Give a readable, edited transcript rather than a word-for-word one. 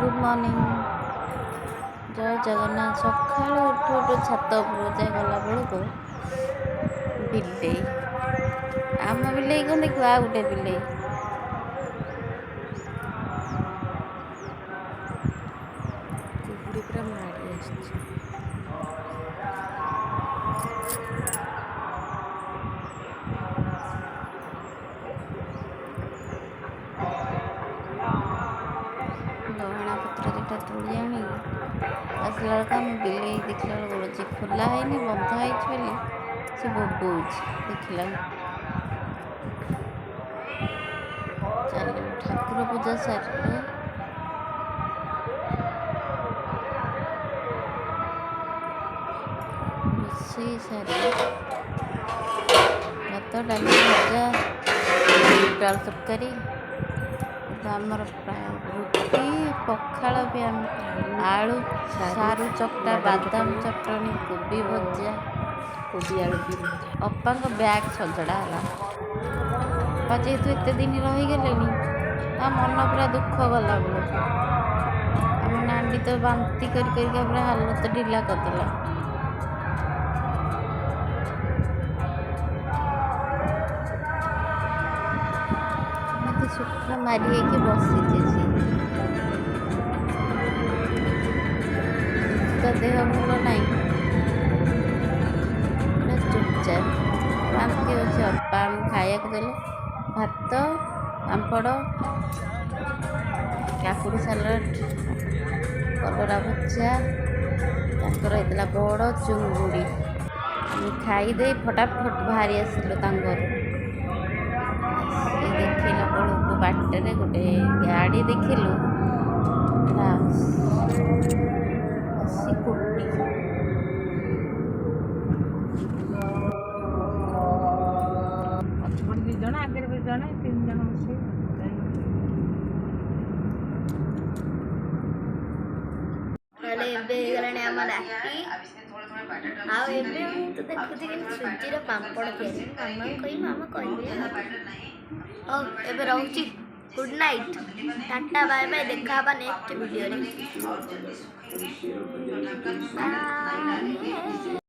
Good morning जय जगन्नाथ। सका उठू उठू छात उपरକୁ गला बेलू बिल्ली आम बिल्ली कौन देखो आ गोटे बिल्ली कुकुड़ी पूरा माड़ी आस गहना पत्र दुटा तोली आनी आसला बेलू आम बिल्ली देखला बेलू खोला है बंधा है से बोबौच देखला चल ठाकुर पूजा सारे रोषे सारे भात डाली भजा डाल तरकारी आमर रुटी पखाड़ भी आम आलू सारू चकटा बादाम चटनी कोबी भजा कोबी आलू भी अप्पा बैग सजड़ा है अप्पा जेहेतु एत दिन रहीगले मन पूरा दुख गला बेलू आम नानी तो बांती कर पूरा हालत ढिला करदेला शुक्र मारी बसी तो देह भल ना चुपचाप बांती अच्छे अप्पा खाया देले भात पापड़ काकुड़ी सालाड कलरा भजा तर होता बड़ चुंगुड़ी खाईदे फटाफट बाहरी आसिलु घर देखला बेलू बाटे गोटे गाड़ी देखिलु स्कूटी पछपट दी जन आगे भी जन 3 जन बस सुजीर पापड़ मामा कही मामा कह रोची good night tata bye bye देखा नेक्स्ट वीडियो।